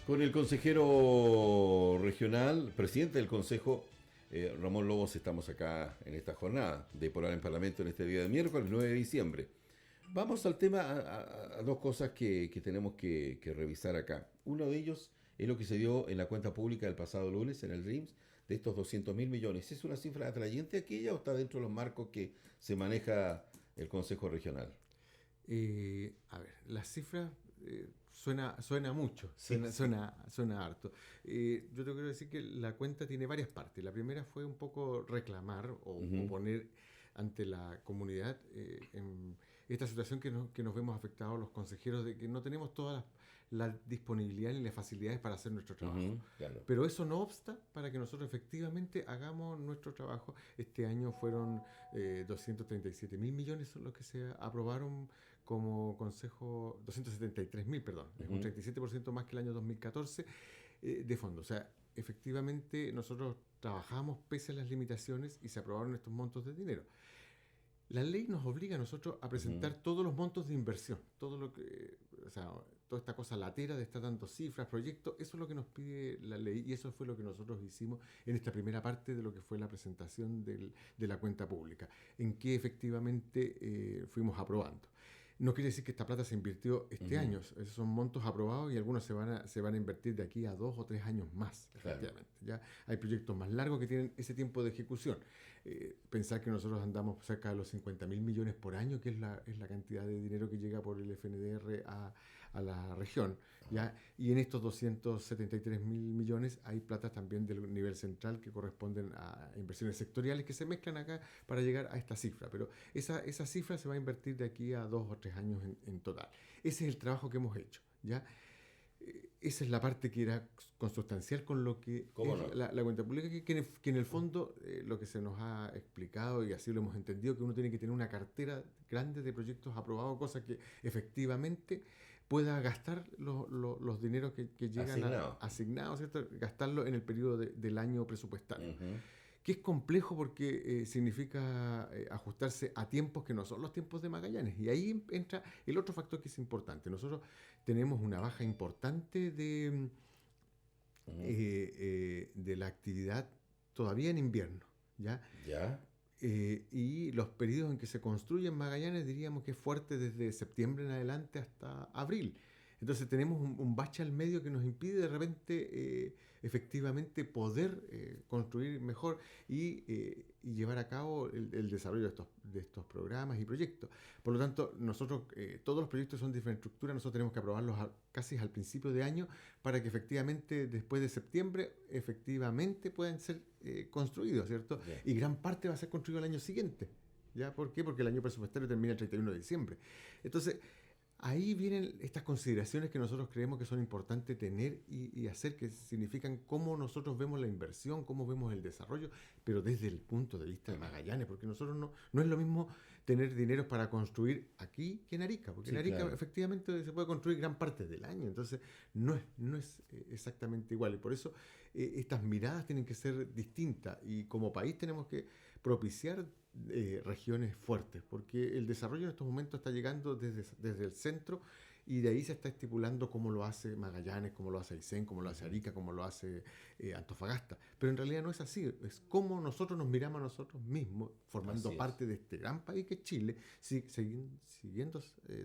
Con el consejero regional, presidente del Consejo, Ramón Lobos, estamos acá en esta jornada de Polar en Parlamento en este día de miércoles 9 de diciembre. Vamos al tema, a dos cosas que tenemos que revisar acá. Uno de ellos es lo que se dio en la cuenta pública del pasado lunes en el RIMS de estos 200.000 millones. ¿Es una cifra atrayente aquella o está dentro de los marcos que se maneja el Consejo Regional? A ver, las cifras suena mucho, Sí, sí. suena harto. Yo te quiero decir que la cuenta tiene varias partes. La primera fue un poco reclamar o Ujú. poner ante la comunidad en esta situación que nos vemos afectados los consejeros de que no tenemos toda la disponibilidad ni las facilidades para hacer nuestro trabajo. Ujú, claro. Pero eso no obsta para que nosotros efectivamente hagamos nuestro trabajo. Este año fueron 237.000 millones son los que se aprobaron como consejo, 273.000, perdón, es un Ujú. 37% más que el año 2014 de fondo. O sea, efectivamente nosotros trabajamos pese a las limitaciones y se aprobaron estos montos de dinero. La ley nos obliga a nosotros a Ujú. presentar todos los montos de inversión, todo lo que, o sea, toda esta cosa latera de estar dando cifras, proyectos, eso es lo que nos pide la ley y eso fue lo que nosotros hicimos en esta primera parte de lo que fue la presentación de la cuenta pública, en que efectivamente fuimos aprobando. No quiere decir que esta plata se invirtió este Ujú. año, esos son montos aprobados y algunos se van a invertir de aquí a 2 o 3 años más, Claro. efectivamente. Ya hay proyectos más largos que tienen ese tiempo de ejecución. Pensar que nosotros andamos cerca de los 50.000 millones por año, que es la cantidad de dinero que llega por el FNDR a la región. ¿Ya? Y en estos 273.000 millones hay plata también del nivel central que corresponden a inversiones sectoriales que se mezclan acá para llegar a esta cifra. Pero esa cifra se va a invertir de aquí a 2 o 3 años en total. Ese es el trabajo que hemos hecho. ¿Ya? Esa es la parte que era consustancial con lo que ¿Cómo es no? la cuenta pública, que en el fondo lo que se nos ha explicado y así lo hemos entendido, que uno tiene que tener una cartera grande de proyectos aprobados, cosa que efectivamente pueda gastar los dineros que llegan Asignado. asignados, ¿cierto? Gastarlo en el periodo del año presupuestario Ujú. que es complejo porque significa ajustarse a tiempos que no son los tiempos de Magallanes. Y ahí entra el otro factor que es importante. Nosotros tenemos una baja importante Ujú. de la actividad todavía en invierno, ¿ya? ¿Ya? Y los periodos en que se construyen Magallanes diríamos que es fuerte desde septiembre en adelante hasta abril. Entonces tenemos un bache al medio que nos impide de repente efectivamente poder construir mejor y llevar a cabo el desarrollo de estos programas y proyectos. Por lo tanto, nosotros, todos los proyectos son de infraestructura, nosotros tenemos que aprobarlos casi al principio de año para que efectivamente después de septiembre efectivamente puedan ser construidos, ¿cierto? Ya. Y gran parte va a ser construido el año siguiente. ¿Ya? ¿Por qué? Porque el año presupuestario termina el 31 de diciembre. Entonces, ahí vienen estas consideraciones que nosotros creemos que son importantes tener y hacer, que significan cómo nosotros vemos la inversión, cómo vemos el desarrollo, pero desde el punto de vista de Magallanes, porque nosotros no es lo mismo tener dinero para construir aquí que en Arica, porque en Sí, Arica claro. efectivamente se puede construir gran parte del año, entonces no es exactamente igual, y por eso estas miradas tienen que ser distintas, y como país tenemos que propiciar regiones fuertes, porque el desarrollo en estos momentos está llegando desde el centro y de ahí se está estipulando cómo lo hace Magallanes, cómo lo hace Aysén, cómo lo hace Ujú. Arica, cómo lo hace Antofagasta. Pero en realidad no es así, es cómo nosotros nos miramos a nosotros mismos, Así formando es. parte de este gran país que es Chile, siguiendo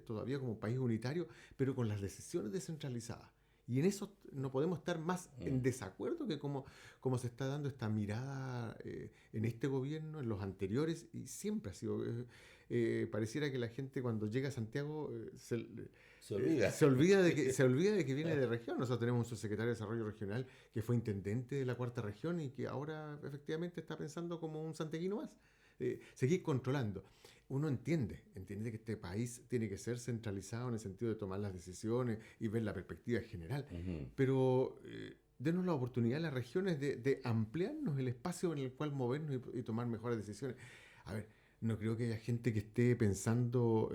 todavía como país unitario, pero con las decisiones descentralizadas. Y en eso no podemos estar más en Mm. desacuerdo que como se está dando esta mirada en este gobierno, en los anteriores, y siempre ha sido. Pareciera que la gente cuando llega a Santiago Se olvida. se olvida de que viene de región. Nosotros tenemos un subsecretario de Desarrollo Regional que fue intendente de la cuarta región y que ahora efectivamente está pensando como un santiaguino más. Seguir controlando. Uno entiende que este país tiene que ser centralizado en el sentido de tomar las decisiones y ver la perspectiva general, Ujú. pero denos la oportunidad a las regiones de ampliarnos el espacio en el cual movernos y tomar mejores decisiones. A ver, no creo que haya gente que esté pensando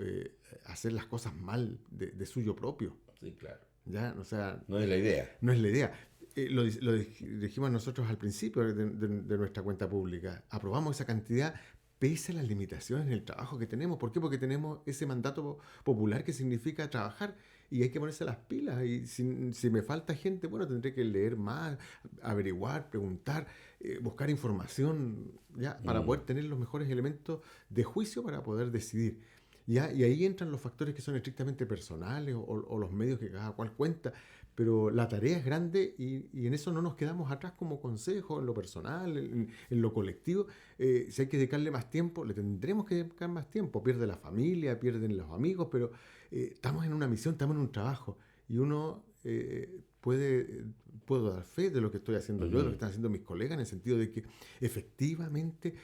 hacer las cosas mal de suyo propio, Sí, claro. ¿ya? O sea, No es la idea. no es la idea. Lo dijimos nosotros al principio de nuestra cuenta pública. Aprobamos esa cantidad pese a las limitaciones en el trabajo que tenemos. ¿Por qué? Porque tenemos ese mandato popular que significa trabajar y hay que ponerse las pilas. Y si me falta gente, bueno, tendré que leer más, averiguar, preguntar, buscar información, ¿ya? Para poder tener los mejores elementos de juicio para poder decidir. ¿Ya? Y ahí entran los factores que son estrictamente personales o los medios que cada cual cuenta, pero la tarea es grande y en eso no nos quedamos atrás como consejo, en lo personal, en lo colectivo. Si hay que dedicarle más tiempo, le tendremos que dedicar más tiempo. Pierde la familia, pierden los amigos, pero estamos en una misión, estamos en un trabajo y uno puedo dar fe de lo que estoy haciendo yo, de lo que están haciendo mis colegas, en el sentido de que efectivamente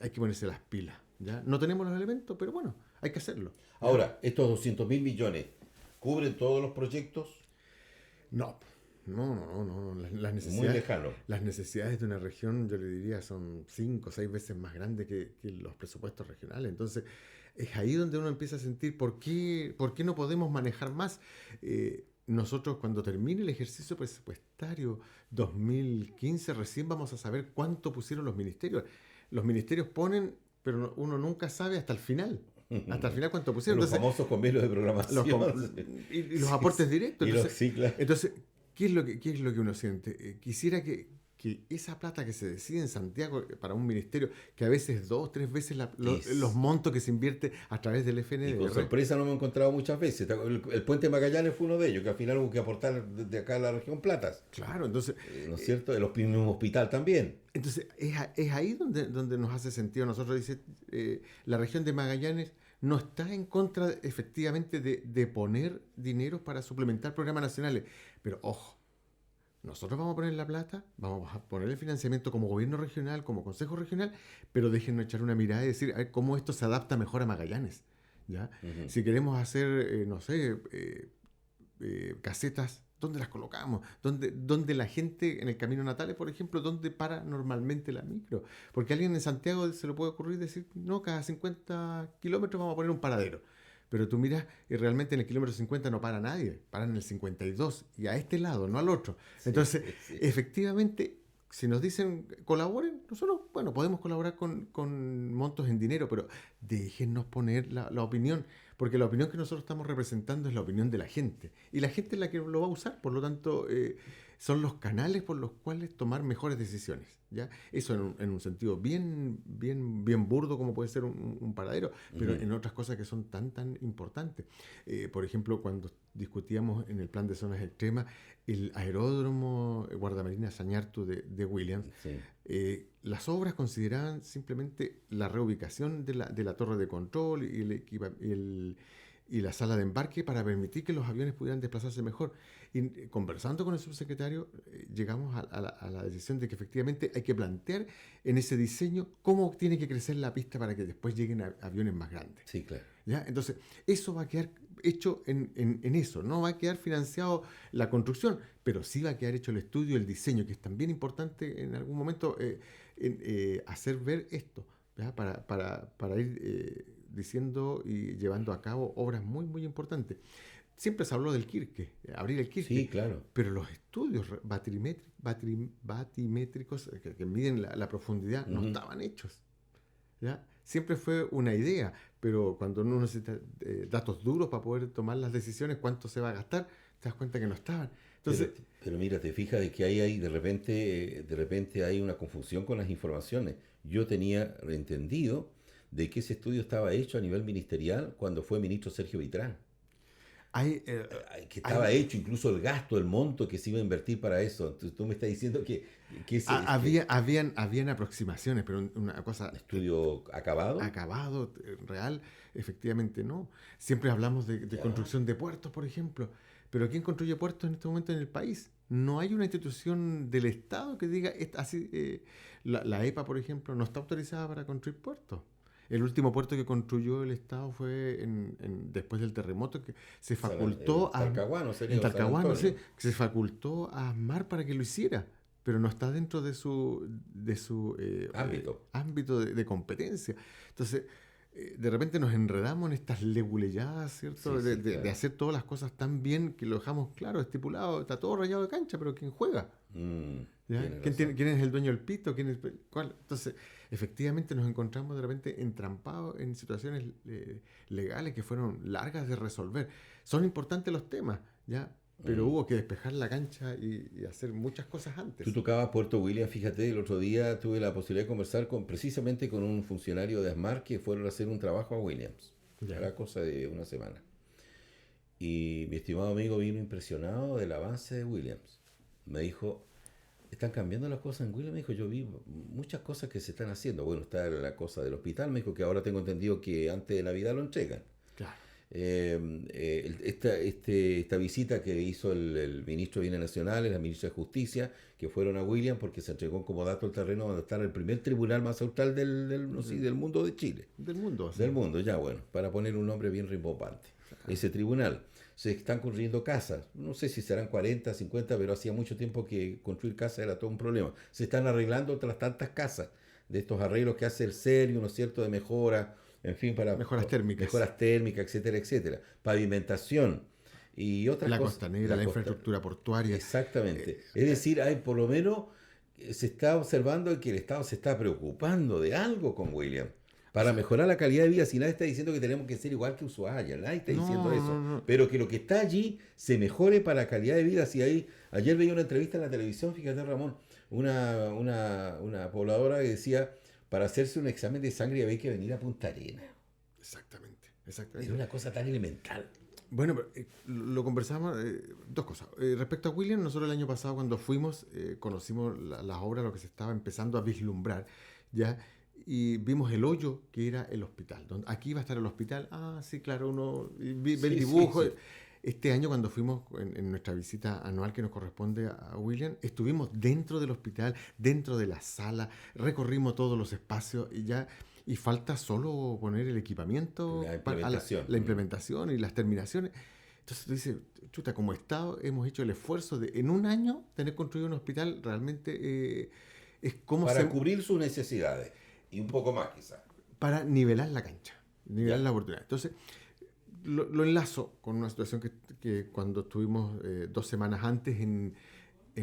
hay que ponerse las pilas. ¿Ya? No tenemos los elementos, pero bueno, hay que hacerlo. ¿Ya? Ahora, estos 200.000 millones, ¿cubren todos los proyectos? No. Las necesidades, muy lejano. Las necesidades de una región, yo le diría, son 5 o 6 veces más grandes que los presupuestos regionales. Entonces, es ahí donde uno empieza a sentir por qué no podemos manejar más. Nosotros, cuando termine el ejercicio presupuestario 2015, recién vamos a saber cuánto pusieron los ministerios. Los ministerios ponen, pero uno nunca sabe hasta el final. Hasta el final cuánto pusieron. Los famosos convenios de programación. Y los aportes directos. Claro. Entonces, ¿qué es lo que uno siente? Quisiera que esa plata que se decide en Santiago para un ministerio, que a veces 2 o 3 veces los montos que se invierte a través del FNDR. Y con sorpresa no me he encontrado muchas veces. El puente Magallanes fue uno de ellos, que al final hubo que aportar desde acá a la región platas. Claro, entonces... ¿no es cierto? El mismo hospital también. Entonces, es ahí donde nos hace sentido. Nosotros dice, la región de Magallanes no está en contra, efectivamente, de poner dinero para suplementar programas nacionales. Pero, ojo, nosotros vamos a poner la plata, vamos a poner el financiamiento como gobierno regional, como consejo regional, pero déjennos echar una mirada y decir a ver cómo esto se adapta mejor a Magallanes. ¿Ya? Uh-huh. Si queremos hacer, casetas, ¿dónde las colocamos? ¿Dónde la gente en el Camino Natales, por ejemplo, dónde para normalmente la micro? Porque a alguien en Santiago se le puede ocurrir decir, no, cada 50 kilómetros vamos a poner un paradero. Pero tú miras y realmente en el kilómetro 50 no para nadie, paran en el 52 y a este lado, no al otro. Entonces, efectivamente, si nos dicen colaboren, nosotros, bueno, podemos colaborar con montos en dinero, pero déjennos poner la opinión, porque la opinión que nosotros estamos representando es la opinión de la gente, y la gente es la que lo va a usar, por lo tanto, son los canales por los cuales tomar mejores decisiones, ¿ya? Eso en un sentido bien burdo como puede ser un paradero, pero en otras cosas que son tan importantes. Por ejemplo, cuando discutíamos en el plan de zonas extremas, el aeródromo Guardamarina Sañartu de Williams, sí. Las obras consideraban simplemente la reubicación de la torre de control y la sala de embarque para permitir que los aviones pudieran desplazarse mejor. Y conversando con el subsecretario, llegamos a la decisión de que efectivamente hay que plantear en ese diseño cómo tiene que crecer la pista para que después lleguen aviones más grandes. Sí, claro. ¿Ya? Entonces, eso va a quedar hecho en eso. No va a quedar financiado la construcción, pero sí va a quedar hecho el estudio, el diseño, que es también importante en algún momento hacer ver esto, ¿ya? Para ir diciendo y llevando a cabo obras muy importantes. Siempre se habló del Kirke, abrir el Kirke. Sí, claro. Pero los estudios batimétricos que miden la profundidad no estaban hechos. ¿Ya? Siempre fue una idea, pero cuando uno necesita datos duros para poder tomar las decisiones, cuánto se va a gastar, te das cuenta que no estaban. Entonces, pero mira, te fijas de que hay de repente hay una confusión con las informaciones. Yo tenía entendido de que ese estudio estaba hecho a nivel ministerial cuando fue ministro Sergio Vitrán. Que estaba hecho incluso el gasto, el monto que se iba a invertir para eso. Entonces, tú me estás diciendo que habían aproximaciones, pero una cosa... ¿Estudio acabado? Acabado, real, efectivamente no. Siempre hablamos de construcción de puertos, por ejemplo, pero ¿quién construye puertos en este momento en el país? No hay una institución del Estado que diga, así, la EPA, por ejemplo, no está autorizada para construir puertos. El último puerto que construyó el Estado fue después del terremoto, que se facultó Talcahuano, se facultó a ASMAR para que lo hiciera, pero no está dentro de su ámbito de competencia. Entonces, de repente nos enredamos en estas leguleyadas, ¿cierto? Sí, sí, De claro. hacer todas las cosas tan bien que lo dejamos claro, estipulado, está todo rayado de cancha, pero ¿quién juega? ¿Ya? Tienes razón. ¿Quién es el dueño del pito? ¿Quién es, cuál? Entonces, efectivamente nos encontramos de repente entrampados en situaciones legales que fueron largas de resolver. Son importantes los temas, ¿ya? Pero Mm. hubo que despejar la cancha y hacer muchas cosas Tú antes. tocabas Puerto William, fíjate, el otro día tuve la posibilidad de conversar precisamente con un funcionario de ASMAR que fueron a hacer un trabajo a Williams. Ya. Era cosa de una semana. Y mi estimado amigo vino impresionado del avance de Williams. Me dijo, están cambiando las cosas en Williams. Me dijo, yo vi muchas cosas que se están haciendo. Bueno, está la cosa del hospital. Me dijo que ahora tengo entendido que antes de Navidad lo entregan. Claro. Esta visita que hizo el ministro de Bienes Nacionales, la ministra de Justicia, que fueron a Williams porque se entregó como dato el terreno donde está el primer tribunal más austral no sé, del mundo de Chile. Del mundo, así. Del mundo, ya bueno, para poner un nombre bien rimbombante. Ese tribunal. Se están construyendo casas, no sé si serán 40, 50, pero hacía mucho tiempo que construir casas era todo un problema. Se están arreglando otras tantas casas, de estos arreglos que hace el serio, ¿no es cierto?, de mejora, en fin, para Mejoras térmicas. mejoras térmicas, etcétera, etcétera. Pavimentación y otras La cosas. costanera, la infraestructura portuaria. Exactamente. Es decir, hay por lo menos, se está observando que el Estado se está preocupando de algo con William para mejorar la calidad de vida. Si nadie está diciendo que tenemos que ser igual que Ushuaia, nadie está diciendo No, eso, no, no. pero que lo que está allí se mejore para la calidad de vida. Si ahí, ayer veía una entrevista en la televisión, fíjate Ramón, una pobladora que decía, para hacerse un examen de sangre había que venir a Punta Arenas. Exactamente, Era exactamente. una cosa tan elemental. Bueno, pero, lo conversamos, dos cosas. Respecto a William, nosotros el año pasado cuando fuimos, conocimos las obras, lo que se estaba empezando a vislumbrar, ¿ya? Y vimos el hoyo que era el hospital. Aquí iba a estar el hospital. Ah, sí, claro, uno ve el Sí, sí, dibujo. sí. Este año cuando fuimos en nuestra visita anual que nos corresponde a William, estuvimos dentro del hospital, dentro de la sala, recorrimos todos los espacios y ya... Y falta solo poner el equipamiento La para implementación. la implementación y las terminaciones. Entonces tú dices, chuta, como Estado hemos hecho el esfuerzo de en un año tener construido un hospital realmente es como Para cubrir sus necesidades. Y un poco más quizás. para nivelar la cancha, nivelar Ya, la oportunidad. Entonces lo enlazo con una situación que cuando estuvimos 2 semanas antes en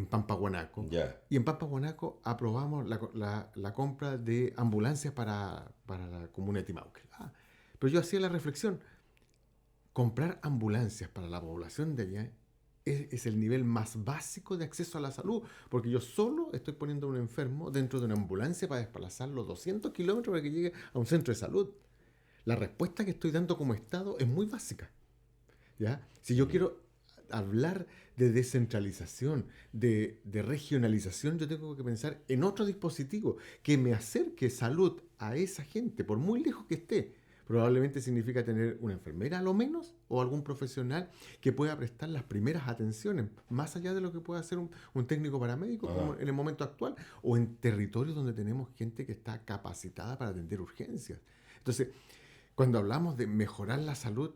Pampahuanaco. ya. Y en Pampahuanaco aprobamos la compra de ambulancias para la comuna de Timauquel. Pero yo hacía la reflexión, comprar ambulancias para la población de allá es el nivel más básico de acceso a la salud, porque yo solo estoy poniendo a un enfermo dentro de una ambulancia para desplazarlo 200 kilómetros para que llegue a un centro de salud. La respuesta que estoy dando como Estado es muy básica. ¿Ya? Si yo quiero hablar de descentralización, de regionalización, yo tengo que pensar en otro dispositivo que me acerque salud a esa gente, por muy lejos que esté. Probablemente significa tener una enfermera a lo menos o algún profesional que pueda prestar las primeras atenciones, más allá de lo que pueda hacer un técnico paramédico como en el momento actual, o en territorios donde tenemos gente que está capacitada para atender urgencias. Entonces, cuando hablamos de mejorar la salud,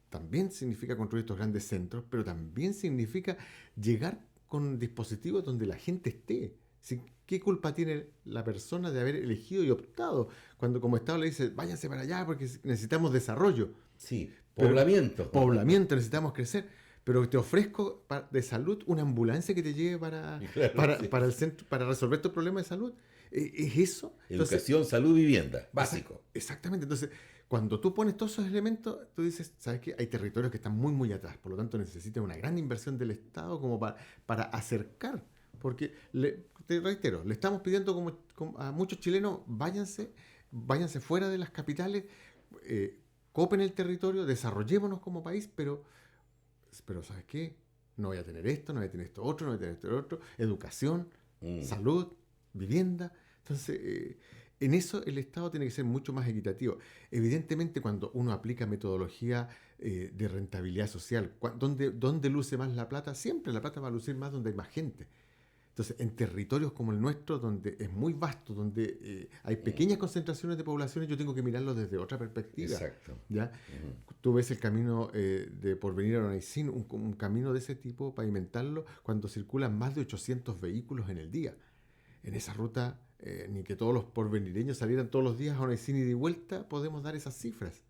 también significa construir estos grandes centros, pero también significa llegar con dispositivos donde la gente esté. ¿Sí? ¿Qué culpa tiene la persona de haber elegido y optado cuando como Estado le dice, váyanse para allá porque necesitamos desarrollo, Sí, pero, poblamiento. poblamiento, necesitamos crecer? Pero te ofrezco de salud una ambulancia que te lleve Claro, sí. para el centro, para resolver tu problema de salud. ¿Es eso? Entonces, Educación, salud, vivienda. Básico. exactamente. Entonces, cuando tú pones todos esos elementos, tú dices, ¿sabes qué? Hay territorios que están muy, muy atrás. Por lo tanto, necesitan una gran inversión del Estado como para acercar. Porque, te reitero, le estamos pidiendo a muchos chilenos, váyanse fuera de las capitales, copen el territorio, desarrollémonos como país, pero ¿sabes qué? No voy a tener esto, no voy a tener esto otro, no voy a tener esto otro. Educación, salud, vivienda. Entonces, en eso el Estado tiene que ser mucho más equitativo. Evidentemente, cuando uno aplica metodología de rentabilidad social, ¿dónde luce más la plata? Siempre la plata va a lucir más donde hay más gente. Entonces, en territorios como el nuestro, donde es muy vasto, donde hay pequeñas concentraciones de poblaciones, yo tengo que mirarlo desde otra perspectiva. Exacto. ¿Ya? Tú ves el camino de Porvenir a Onaicín, un camino de ese tipo, pavimentarlo, cuando circulan más de 800 vehículos en el día. En esa ruta ni que todos los porvenireños salieran todos los días a una sin ida y vuelta, podemos dar esas cifras.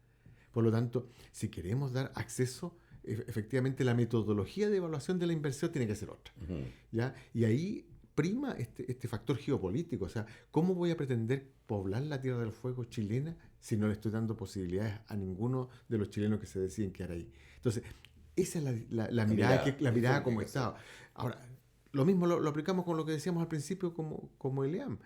Por lo tanto, si queremos dar acceso, efectivamente la metodología de evaluación de la inversión tiene que ser otra. Ujú. ¿Ya? Y ahí prima este factor geopolítico. O sea, ¿cómo voy a pretender poblar la Tierra del Fuego chilena si no le estoy dando posibilidades a ninguno de los chilenos que se deciden quedar ahí? Entonces, esa es la mirada como Estado. Ahora, lo mismo lo aplicamos con lo que decíamos al principio como el EAM.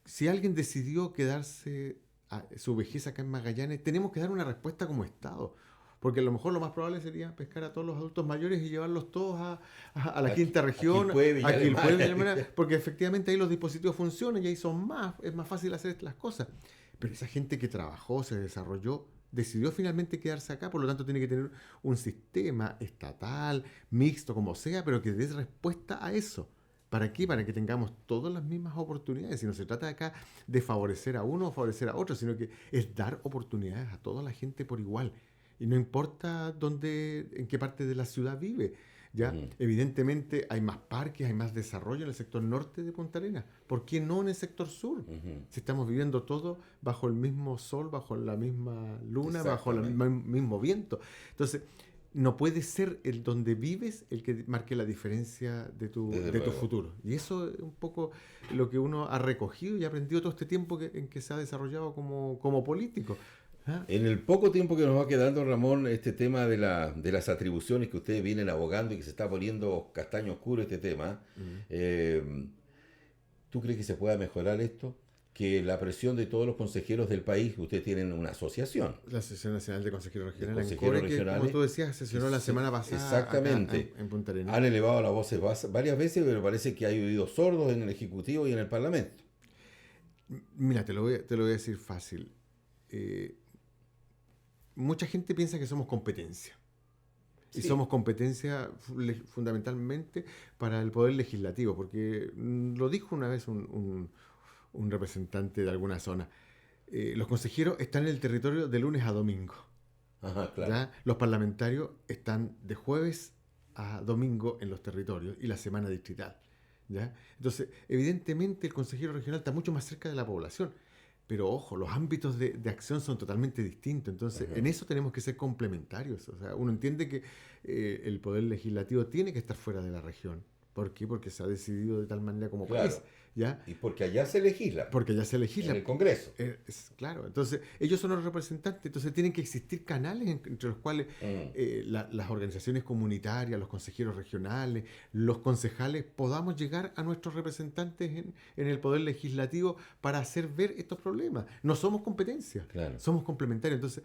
Si alguien decidió quedarse a su vejez acá en Magallanes, tenemos que dar una respuesta como Estado. Porque a lo mejor lo más probable sería pescar a todos los adultos mayores y llevarlos todos a la quinta región, a Quilpué, porque efectivamente ahí los dispositivos funcionan y ahí es más fácil hacer las cosas. Pero esa gente que trabajó, se desarrolló, decidió finalmente quedarse acá, por lo tanto tiene que tener un sistema estatal, mixto, como sea, pero que dé respuesta a eso. ¿Para qué? Para que tengamos todas las mismas oportunidades. Y no se trata acá de favorecer a uno o favorecer a otro, sino que es dar oportunidades a toda la gente por igual. Y no importa en qué parte de la ciudad vive. ¿Ya? Uh-huh. Evidentemente hay más parques, hay más desarrollo en el sector norte de Punta Arenas. ¿Por qué no en el sector sur? Uh-huh. Si estamos viviendo todos bajo el mismo sol, bajo la misma luna, bajo el mismo viento. Entonces, no puede ser el donde vives el que marque la diferencia de tu futuro. Y eso es un poco lo que uno ha recogido y aprendido todo este tiempo en que se ha desarrollado como político. En el poco tiempo que nos va quedando, Ramón, este tema de las atribuciones que ustedes vienen abogando y que se está poniendo castaño oscuro este tema, ¿tú crees que se pueda mejorar esto? Que la presión de todos los consejeros del país, ustedes tienen una asociación. La Asociación Nacional de Consejeros Regionales, que, como tú decías, sesionó la semana pasada exactamente, acá en Punta Arenas. Han elevado las voces varias veces, pero parece que hay oídos sordos en el Ejecutivo y en el Parlamento. Mira, te lo voy a decir fácil. Mucha gente piensa que somos competencia. Sí. Y somos competencia fundamentalmente para el poder legislativo, porque lo dijo una vez un representante de alguna zona. Los consejeros están en el territorio de lunes a domingo. Ajá, claro. ¿Ya? Los parlamentarios están de jueves a domingo en los territorios y la semana distrital. ¿Ya? Entonces, evidentemente el consejero regional está mucho más cerca de la población. Pero ojo, los ámbitos de acción son totalmente distintos. Entonces, en eso tenemos que ser complementarios. O sea, uno entiende que el poder legislativo tiene que estar fuera de la región. ¿Por qué? Porque se ha decidido de tal manera como país. ¿Ya? Y porque allá se legisla. Porque allá se legisla. En el Congreso. Claro. Entonces, ellos son los representantes. Entonces, tienen que existir canales entre los cuales las organizaciones comunitarias, los consejeros regionales, los concejales, podamos llegar a nuestros representantes en el Poder Legislativo para hacer ver estos problemas. No somos competencia. Claro. Somos complementarios. Entonces,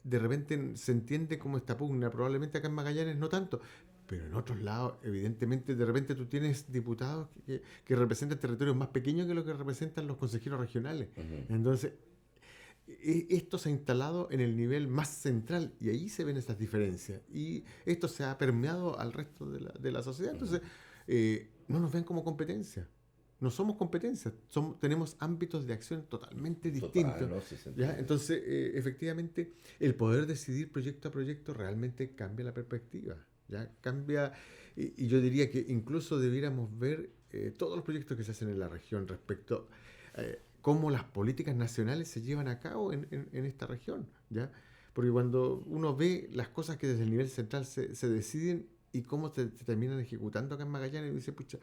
de repente se entiende como esta pugna. Probablemente acá en Magallanes no tanto. Pero en otros lados, evidentemente, de repente tú tienes diputados que representan territorios más pequeños que lo que representan los consejeros regionales. Uh-huh. Entonces, esto se ha instalado en el nivel más central y ahí se ven estas diferencias. Y esto se ha permeado al resto de la sociedad. Entonces, no nos ven como competencia. No somos competencia, tenemos ámbitos de acción totalmente distintos. ¿No? ¿Ya? Entonces, efectivamente, el poder decidir proyecto a proyecto realmente cambia la perspectiva. ¿Ya? Cambia, y yo diría que incluso debiéramos ver todos los proyectos que se hacen en la región respecto a cómo las políticas nacionales se llevan a cabo en esta región. ¿Ya? Porque cuando uno ve las cosas que desde el nivel central se deciden y cómo se terminan ejecutando acá en Magallanes, y dice, pucha,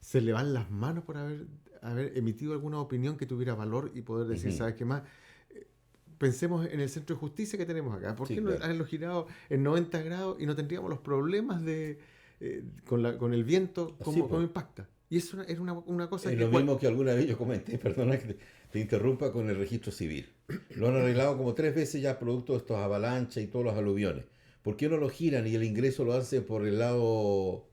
se le van las manos por haber emitido alguna opinión que tuviera valor y poder decir, ¿sabes qué más? Pensemos en el centro de justicia que tenemos acá. ¿Por qué no haberlo girado en 90 grados y no tendríamos los problemas con el viento cómo impacta? Y eso es una cosa es que... Es lo mismo que alguna vez yo comenté, perdona que te interrumpa, con el registro civil. Lo han arreglado como 3 veces ya producto de estos avalanchas y todos los aluviones. ¿Por qué no lo giran y el ingreso lo hace por el lado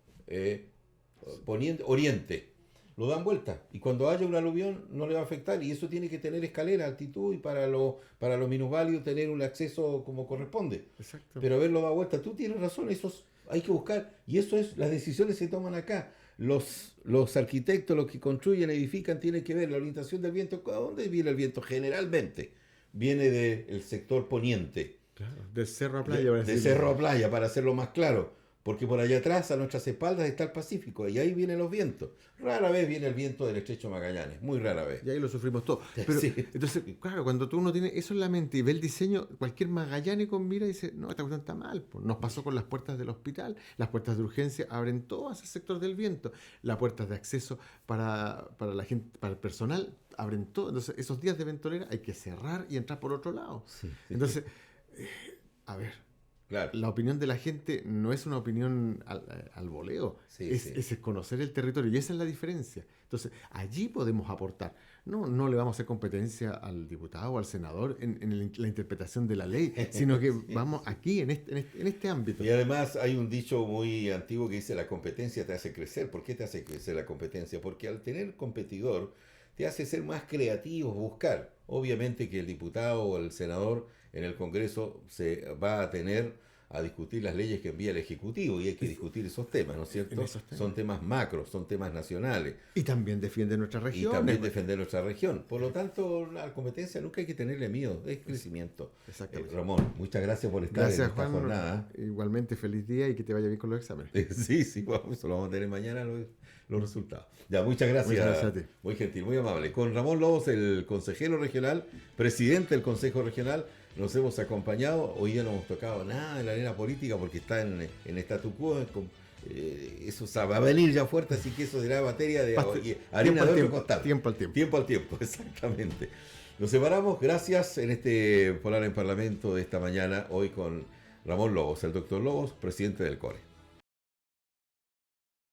oriente? Lo dan vuelta y cuando haya un aluvión no le va a afectar y eso tiene que tener escalera, altitud y para los minusválidos tener un acceso como corresponde. Exacto. Pero haberlo dado vuelta, tú tienes razón, eso hay que buscar y eso es, las decisiones se toman acá. Los arquitectos, los que construyen, edifican, tienen que ver la orientación del viento. ¿A dónde viene el viento? Generalmente viene del sector poniente. Claro, de cerro a playa. De cerro a playa, para hacerlo más claro. porque por allá atrás, a nuestras espaldas, está el Pacífico, y ahí vienen los vientos. Rara vez viene el viento del estrecho Magallanes, muy rara vez. Y ahí lo sufrimos todos. Pero, Sí. entonces, claro, cuando uno tiene eso en la mente y ve el diseño, cualquier magallánico mira y dice, no, esta cuestión está mal. Pues. Nos pasó con las puertas del hospital, las puertas de urgencia abren todo ese sector del viento, las puertas de acceso para la gente, para el personal, abren todo. Entonces, esos días de ventolera hay que cerrar y entrar por otro lado. Sí. Entonces, a ver, Claro. la opinión de la gente no es una opinión al voleo, Sí, es conocer el territorio y esa es la diferencia. Entonces, allí podemos aportar. No le vamos a hacer competencia al diputado o al senador en la interpretación de la ley, sino que vamos aquí, en este ámbito. Y además hay un dicho muy antiguo que dice la competencia te hace crecer. ¿Por qué te hace crecer la competencia? Porque al tener competidor te hace ser más creativo, buscar. Obviamente que el diputado o el senador en el Congreso se va a tener a discutir las leyes que envía el Ejecutivo y hay que discutir esos temas, ¿no es cierto? Son temas macros, son temas nacionales. Y también defiende nuestra región. Y también defender nuestra región. Por lo tanto, la competencia nunca hay que tenerle miedo, es crecimiento. Exactamente. Ramón, muchas gracias por estar Gracias, en esta Juan, jornada. Igualmente, feliz día y que te vaya bien con los exámenes. Sí, vamos, eso lo vamos a tener mañana los resultados. Ya, muchas gracias. Muchas gracias a ti. Muy gentil, muy amable. Con Ramón Lobos, el consejero regional, presidente del Consejo Regional, nos hemos acompañado. Hoy día no hemos tocado nada en la arena política porque está en statu quo. Eso va a venir ya fuerte, así que eso será materia de harina de otro costal. Tiempo al tiempo. Tiempo al tiempo, exactamente. Nos separamos, gracias en este Polar en Parlamento de esta mañana, hoy con Ramón Lobos, el doctor Lobos, presidente del CORE.